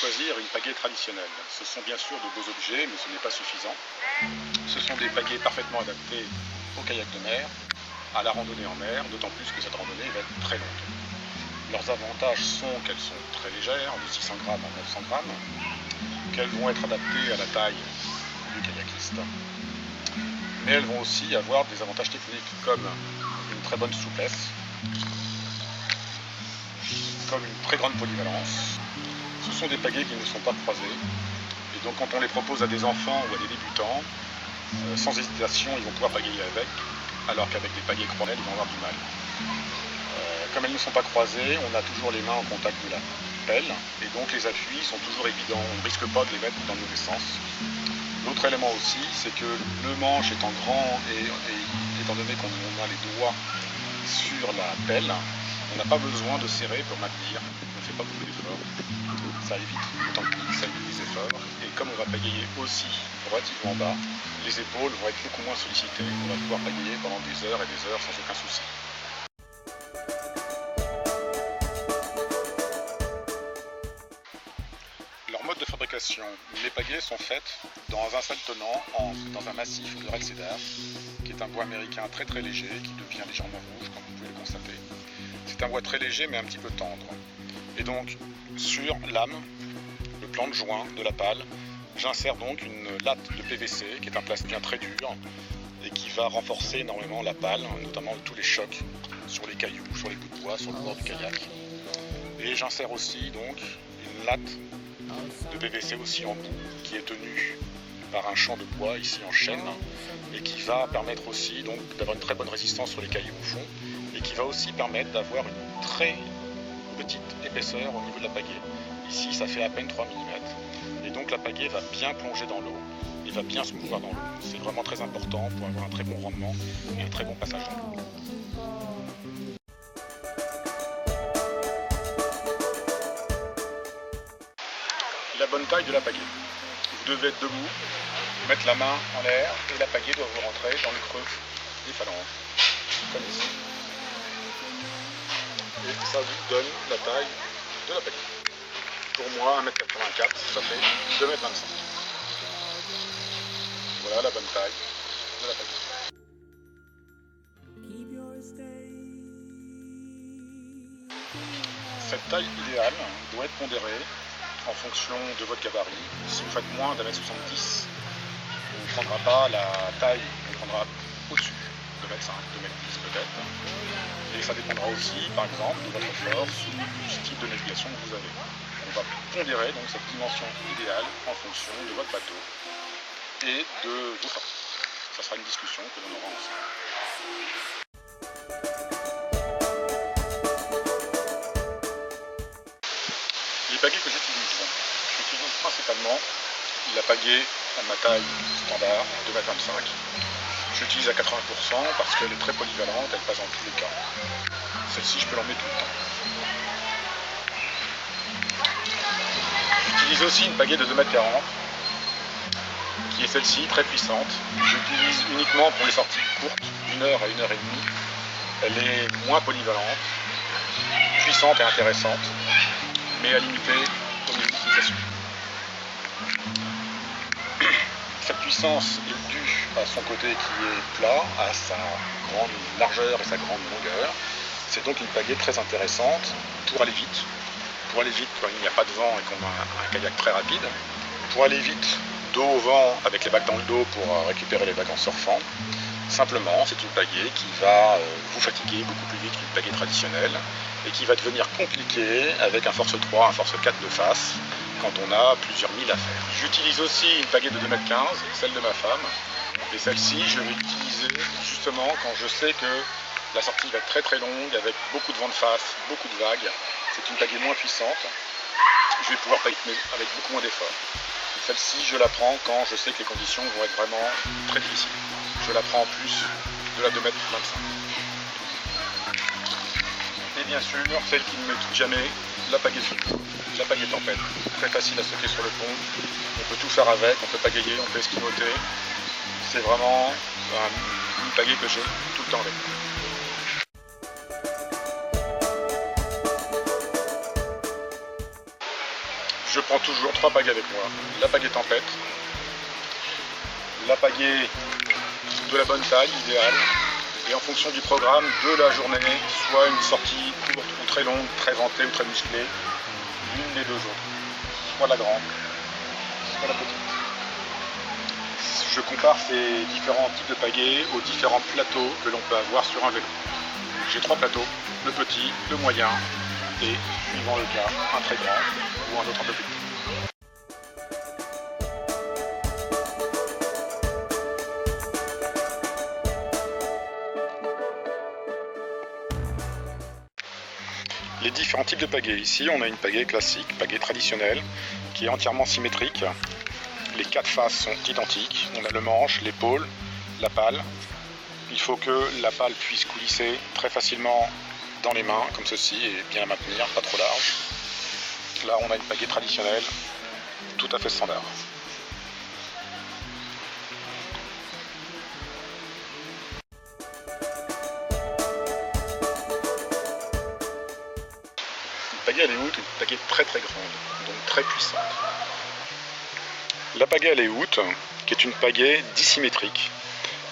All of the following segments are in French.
choisir une pagaie traditionnelle. Ce sont bien sûr de beaux objets, mais ce n'est pas suffisant. Ce sont des pagaies parfaitement adaptées au kayak de mer, à la randonnée en mer, d'autant plus que cette randonnée va être très longue. Leurs avantages sont qu'elles sont très légères, de 600 grammes à 900 grammes, qu'elles vont être adaptées à la taille du kayakiste, mais elles vont aussi avoir des avantages techniques comme une très bonne souplesse, comme une très grande polyvalence. Ce sont des pagaies qui ne sont pas croisées, et donc quand on les propose à des enfants ou à des débutants, sans hésitation ils vont pouvoir pagayer avec, alors qu'avec des pagaies croisées ils vont avoir du mal. Comme elles ne sont pas croisées, on a toujours les mains en contact de la pelle, et donc les appuis sont toujours évidents, on ne risque pas de les mettre dans le mauvais sens. L'autre élément aussi, c'est que le manche étant grand et étant donné qu'on a les doigts sur la pelle, on n'a pas besoin de serrer pour maintenir, on ne fait pas beaucoup d'efforts. Ça évite le temps de clic, ça évite les efforts, et comme on va pagayer aussi relativement bas, les épaules vont être beaucoup moins sollicitées, on va pouvoir pagayer pendant des heures et des heures sans aucun souci. Leur mode de fabrication, les pagaies sont faites dans un seul tenant, dans un massif de rail cédar, qui est un bois américain très très léger, qui devient légèrement rouge, comme vous pouvez le constater. C'est un bois très léger mais un petit peu tendre. Et donc, sur l'âme, le plan de joint de la pale, j'insère donc une latte de PVC, qui est un plastique très dur, et qui va renforcer énormément la pale, notamment tous les chocs sur les cailloux, sur les bouts de bois, sur le bord du kayak. Et j'insère aussi donc une latte de PVC aussi en bout, qui est tenue par un champ de bois ici en chêne, et qui va permettre aussi donc d'avoir une très bonne résistance sur les cailloux au fond, et qui va aussi permettre d'avoir une très petite épaisseur au niveau de la pagaie. Ici ça fait à peine 3 mm, et donc la pagaie va bien plonger dans l'eau et va bien se mouvoir dans l'eau. C'est vraiment très important pour avoir un très bon rendement et un très bon passage dans l'eau. La bonne taille de la pagaie. Vous devez être debout, mettre la main en l'air, et la pagaie doit vous rentrer dans le creux des phalanges, comme ici. Et ça vous donne la taille de la pagaie. Pour moi, 1m84, ça fait 2m25. Voilà la bonne taille de la pagaie. Cette taille idéale doit être pondérée en fonction de votre gabarit. Si vous faites moins d'1m70, on ne prendra pas la taille, on prendra au-dessus de 2m5, 2m10 peut-être. Et ça dépendra aussi, par exemple, de votre force ou du type de navigation que vous avez. On va pondérer donc cette dimension idéale en fonction de votre bateau et de vos forces. Ça sera une discussion que l'on aura ensemble. Les pagaies que j'utilise principalement la pagaie à ma taille standard, 2m25. J'utilise à 80% parce qu'elle est très polyvalente, elle passe dans tous les cas. Celle-ci, je peux l'emmener tout le temps. J'utilise aussi une pagaie de 2m40, qui est celle-ci, très puissante. J'utilise uniquement pour les sorties courtes, d'1 heure à 1 heure et demie. Elle est moins polyvalente, puissante et intéressante, mais à limiter au niveau d'utilisation. Cette puissance est due à son côté qui est plat, à sa grande largeur et sa grande longueur. C'est donc une pagaie très intéressante pour aller vite. Pour aller vite quand il n'y a pas de vent et qu'on a un kayak très rapide. Pour aller vite dos au vent avec les bacs dans le dos pour récupérer les bacs en surfant. Simplement, c'est une pagaie qui va vous fatiguer beaucoup plus vite qu'une pagaie traditionnelle et qui va devenir compliquée avec un force 3, un force 4 de face quand on a plusieurs milles à faire. J'utilise aussi une pagaie de 2m15, celle de ma femme, et celle-ci je vais l'utiliser justement quand je sais que la sortie va être très très longue avec beaucoup de vent de face, beaucoup de vagues. C'est une pagaie moins puissante, je vais pouvoir pagayer mais avec beaucoup moins d'efforts. Celle-ci je la prends quand je sais que les conditions vont être vraiment très difficiles. Je la prends en plus de la 2m25. Et bien sûr, celle qui ne me quitte jamais, la pagaie secours, la pagaie tempête. Très facile à stocker sur le pont, on peut tout faire avec, on peut pagayer, on peut esquimoter. C'est vraiment une pagaie que j'ai tout le temps avec moi. je prends toujours 3 pagaies avec moi. La pagaie tempête, la pagaie de la bonne taille, idéale, et en fonction du programme de la journée, soit une sortie courte ou très longue, très ventée ou très musclée, l'une des deux autres, soit la grande, soit la petite. Je compare ces différents types de pagaies aux différents plateaux que l'on peut avoir sur un vélo. J'ai 3 plateaux, le petit, le moyen et, suivant le cas, un très grand ou un autre un peu plus petit. Les différents types de pagaies. Ici, on a une pagaie classique, pagaie traditionnelle, qui est entièrement symétrique. Les 4 faces sont identiques. On a le manche, l'épaule, la pale. Il faut que la pale puisse coulisser très facilement dans les mains, comme ceci, et bien la maintenir, pas trop large. Là, on a une pagaie traditionnelle, tout à fait standard. La pagaie à l'éoute est une pagaie très très grande, donc très puissante. La pagaie à l'éoute, qui est une pagaie dissymétrique.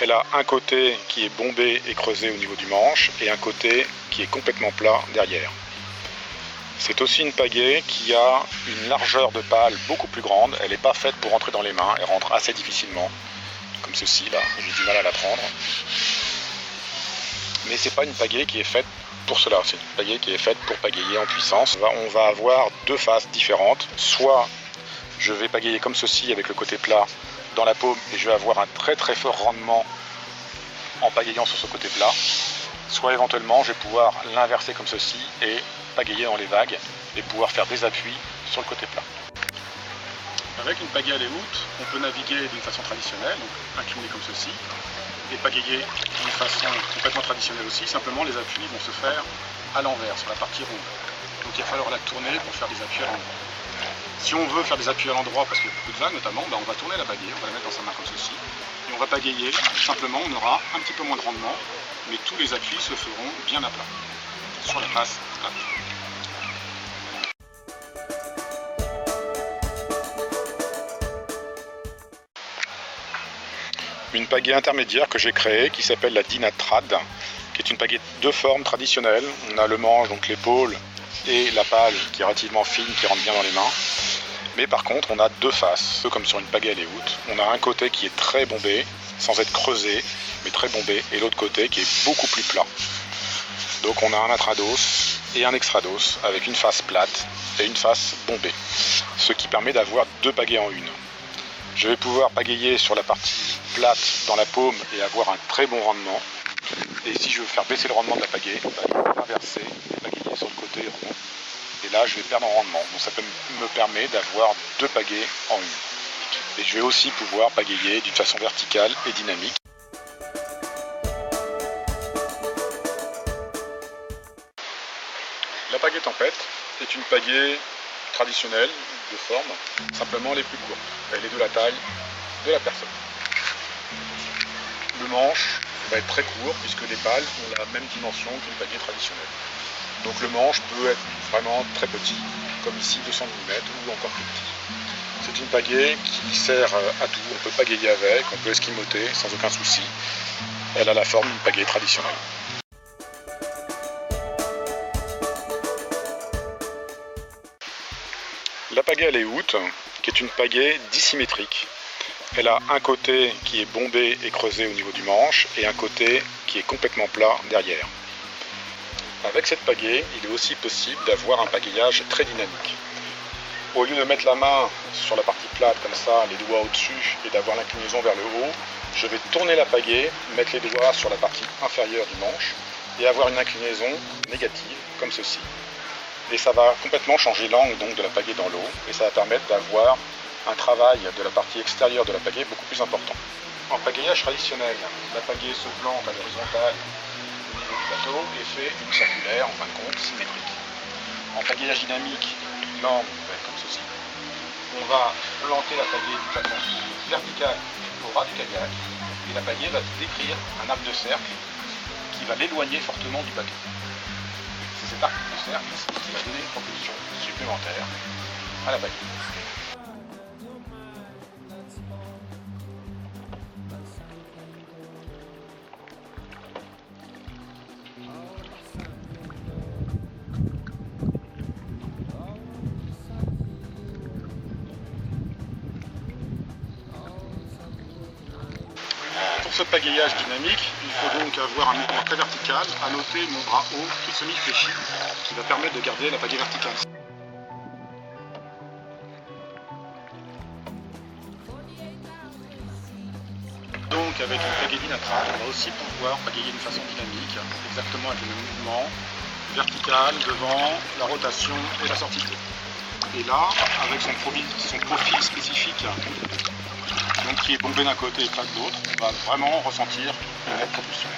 Elle a un côté qui est bombé et creusé au niveau du manche et un côté qui est complètement plat derrière. C'est aussi une pagaie qui a une largeur de pale beaucoup plus grande. Elle n'est pas faite pour rentrer dans les mains, elle rentre assez difficilement, comme ceci là, j'ai du mal à la prendre. Mais c'est pas une pagaie qui est faite pour cela, c'est une pagaie qui est faite pour pagayer en puissance. On va avoir 2 faces différentes, soit je vais pagayer comme ceci avec le côté plat dans la paume et je vais avoir un très très fort rendement en pagayant sur ce côté plat, soit éventuellement je vais pouvoir l'inverser comme ceci et pagayer dans les vagues et pouvoir faire des appuis sur le côté plat. Avec une pagaie à l'éoute, on peut naviguer d'une façon traditionnelle, donc incliné comme ceci, et pagayer d'une façon complètement traditionnelle aussi, simplement les appuis vont se faire à l'envers, sur la partie ronde. Donc il va falloir la tourner pour faire des appuis à l'endroit. Si on veut faire des appuis à l'endroit, parce qu'il y a beaucoup de vagues notamment, on va tourner la pagaie, on va la mettre dans sa main comme ceci, et on va pagayer, simplement on aura un petit peu moins de rendement, mais tous les appuis se feront bien à plat, sur la face plate. Une pagaie intermédiaire que j'ai créée qui s'appelle la Dynatrad, qui est une pagaie de forme traditionnelle. On a le manche, donc l'épaule, et la pale qui est relativement fine, qui rentre bien dans les mains. Mais par contre, on a 2 faces, peu comme sur une pagaie à l'éoute. On a un côté qui est très bombé, sans être creusé, mais très bombé, et l'autre côté qui est beaucoup plus plat. Donc on a un intrados et un extrados, avec une face plate et une face bombée, ce qui permet d'avoir 2 pagaies en une. Je vais pouvoir pagayer sur la partie plate dans la paume et avoir un très bon rendement. Et si je veux faire baisser le rendement de la pagaie, inverser et pagayer sur le côté rond. Et là, je vais perdre en rendement. Donc ça me permet d'avoir 2 pagaies en une. Et je vais aussi pouvoir pagayer d'une façon verticale et dynamique. La pagaie tempête est une pagaie traditionnelle de forme, simplement elle est plus courte. Elle est de la taille de la personne. Le manche va être très court puisque les pales ont la même dimension qu'une pagaie traditionnelle. Donc le manche peut être vraiment très petit, comme ici 200 mm ou encore plus petit. C'est une pagaie qui sert à tout, on peut pagayer avec, on peut esquimoter sans aucun souci. Elle a la forme d'une pagaie traditionnelle. La pagaie à l'éoute, qui est une pagaie dissymétrique. Elle a un côté qui est bombé et creusé au niveau du manche et un côté qui est complètement plat derrière. Avec cette pagaie, il est aussi possible d'avoir un pagayage très dynamique. Au lieu de mettre la main sur la partie plate comme ça, les doigts au-dessus et d'avoir l'inclinaison vers le haut, je vais tourner la pagaie, mettre les doigts sur la partie inférieure du manche et avoir une inclinaison négative comme ceci. Et ça va complètement changer l'angle donc de la pagaie dans l'eau et ça va permettre d'avoir un travail de la partie extérieure de la pagaie beaucoup plus important. En pagayage traditionnel, la pagaie se plante à l'horizontale au niveau du bateau et fait une circulaire, en fin de compte, symétrique. En pagayage dynamique, l'angle va être comme ceci. On va planter la pagaie d'une façon verticale au ras du kayak et la pagaie va décrire un arc de cercle qui va l'éloigner fortement du bateau. C'est cet arc de cercle qui va donner une propulsion supplémentaire à la bague. Pour ce pagayage dynamique, il faut donc avoir un mouvement très vertical, à noter mon bras haut qui est semi-fléchi, qui va permettre de garder la pagaie verticale. Donc avec une pagaie binatrale, on va aussi pouvoir pagayer d'une façon dynamique, exactement avec le même mouvement, vertical, devant, la rotation et la sortie de l'eau. Et là, avec son profil spécifique, donc qui est bombé d'un côté et plat de l'autre, on va vraiment ressentir une nette propulsion.